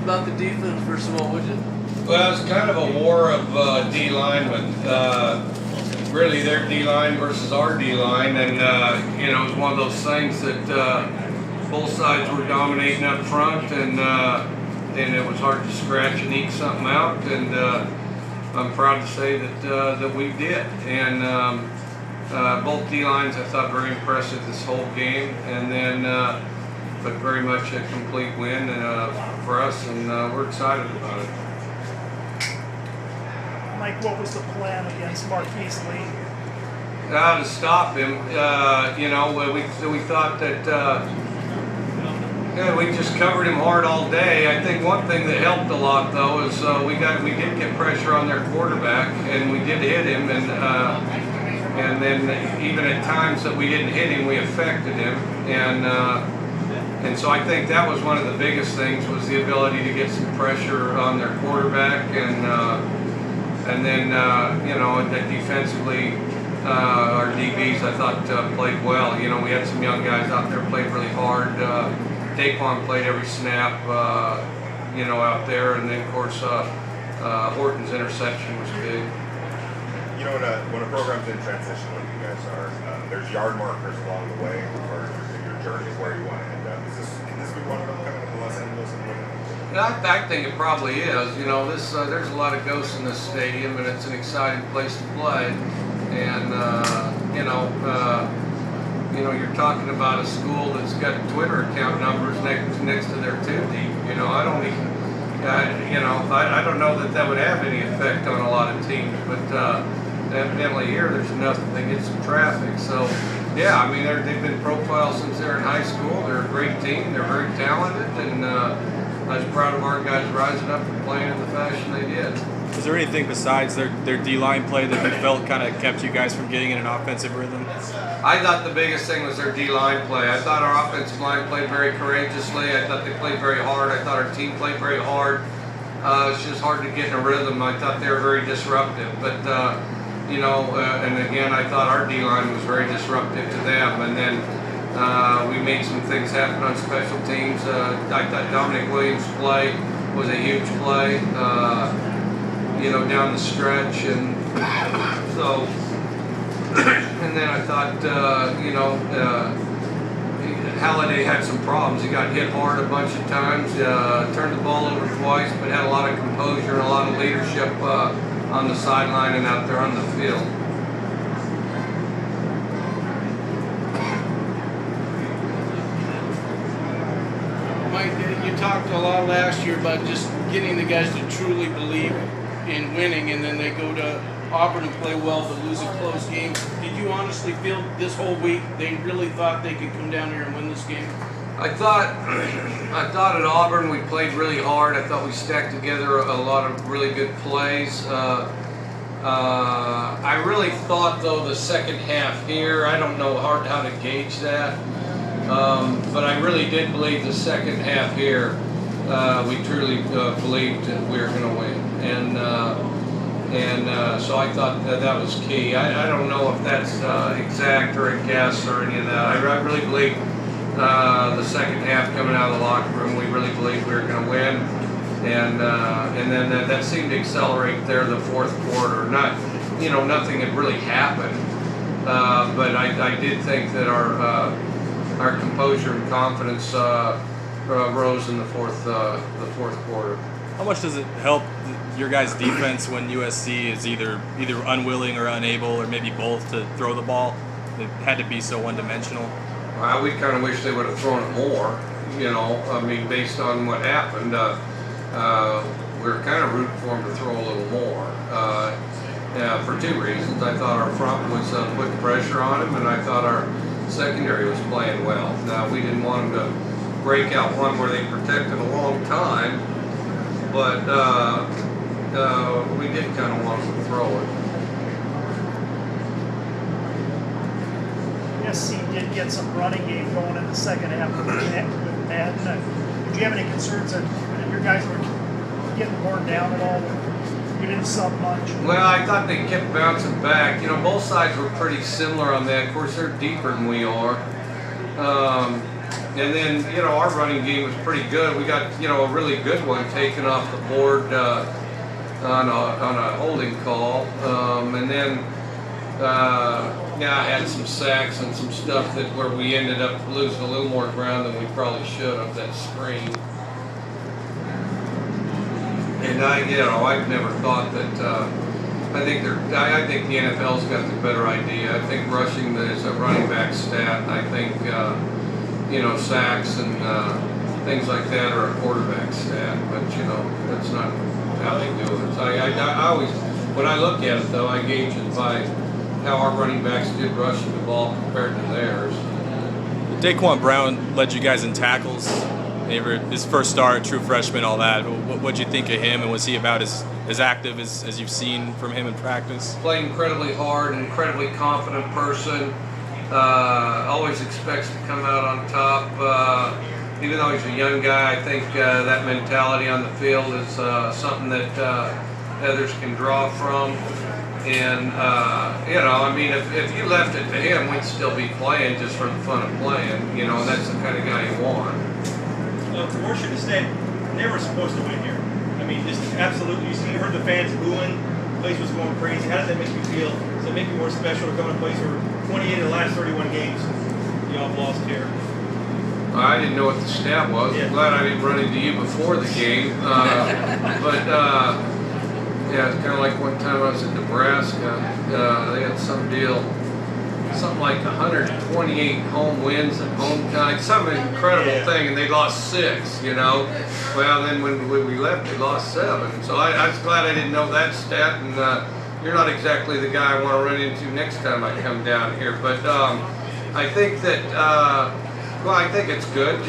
about the defense, first of all, would you? Well, it's kind of a war of D linemen. Really, their D line versus our D line, and you know, it's one of those things that both sides were dominating up front, and it was hard to scratch and eke something out. And I'm proud to say that we did. And both D lines, I thought, very impressive this whole game, and then but very much a complete win for us, and we're excited about it. Mike, what was the plan against Marquise Lee? To stop him. You know, we thought that we just covered him hard all day. I think one thing that helped a lot, though, is we did get pressure on their quarterback, and we did hit him, and then even at times that we didn't hit him, we affected him, and so I think that was one of the biggest things, was the ability to get some pressure on their quarterback, and then you know, that defensively, our DBs I thought played well. You know, we had some young guys out there played really hard. Daquan played every snap, you know, out there, and then of course Horton's interception was big. You know, when a program's in transition, like you guys are, there's yard markers along the way, or your journey where you want to end up. Can this be one of them, coming to Los Angeles and winning? I think it probably is. You know, there's a lot of ghosts in this stadium, and it's an exciting place to play. And you know, you're talking about a school that's got Twitter account numbers next to their tube deep. You know, I don't even, you know, I don't know that would have any effect on a lot of teams, but evidently here there's enough to get some traffic. So yeah, I mean, they've been profiled since they're in high school. They're a great team. They're very talented, and I was proud of our guys rising up and playing in the fashion they did. Was there anything besides their D-line play that you felt kind of kept you guys from getting in an offensive rhythm? I thought the biggest thing was their D-line play. I thought our offensive line played very courageously. I thought they played very hard. I thought our team played very hard. It's just hard to get in a rhythm. I thought they were very disruptive. But, you know, and again, I thought our D-line was very disruptive to them. And then we made some things happen on special teams. I thought Dominic Williams' play was a huge play. You know, down the stretch, and so, and then I thought, you know, Halliday had some problems. He got hit hard a bunch of times, turned the ball over twice, but had a lot of composure and a lot of leadership on the sideline and out there on the field. Mike, you talked a lot last year about just getting the guys to truly believe in winning, and then they go to Auburn and play well but lose a close game. Did you honestly feel this whole week they really thought they could come down here and win this game? I thought at Auburn we played really hard. I thought we stacked together a lot of really good plays. I really thought, though, the second half here, I don't know how to gauge that, but I really did believe the second half here we truly believed that we were going to win. And so I thought that was key. I don't know if that's exact or a guess or any of that. I really believe the second half coming out of the locker room, we really believed we were going to win, and then that seemed to accelerate there the fourth quarter. You know, nothing had really happened, but I did think that our composure and confidence rose in the fourth quarter. How much does it help your guys' defense when USC is either unwilling or unable, or maybe both, to throw the ball? It had to be so one-dimensional. We kind of wish they would have thrown it more. You know, I mean, based on what happened, we were kind of rooting for them to throw a little more. For two reasons. I thought our front was putting pressure on him, and I thought our secondary was playing well. Now, we didn't want them to break out one where they protected a long time, but we did kind of want them to throw it. USC did get some running game going in the second half with Madden. Did you have any concerns that your guys were getting worn down at all? You didn't sub much. Well, I thought they kept bouncing back. You know, both sides were pretty similar on that. Of course, they're deeper than we are. And then, our running game was pretty good. We got, a really good one taken off the board on a holding call. And then, I had some sacks and some stuff where we ended up losing a little more ground than we probably should of that screen. And I've never thought that. I think the NFL's got the better idea. I think rushing is a running back stat. I think sacks and things like that are a quarterback stat. But that's not how they do it. I always, when I look at it though, I gauge it by how our running backs did rushing the ball compared to theirs. Daquan Brown led you guys in tackles. His first start, true freshman, all that. What'd you think of him, and was he about as active as you've seen from him in practice? Played incredibly hard, an incredibly confident person. Always expects to come out on top. Even though he's a young guy, I think that mentality on the field is something that others can draw from. And, if you left it to him, we'd still be playing just for the fun of playing, and that's the kind of guy you want. Washington State never supposed to win here. I mean, just absolutely. You heard the fans booing. The place was going crazy. How does that make you feel? Does it make you more special to come to a place where 28 of the last 31 games y'all have lost here? I didn't know what the stat was. Yeah. I'm glad I didn't run into you before the game. It's kind of like one time I was in Nebraska. They had some deal. Something like 128 home wins at home time, some incredible thing, and they lost 6, Well, then when we left, they lost 7. So I was glad I didn't know that stat, and you're not exactly the guy I want to run into next time I come down here. But I think that, I think it's good,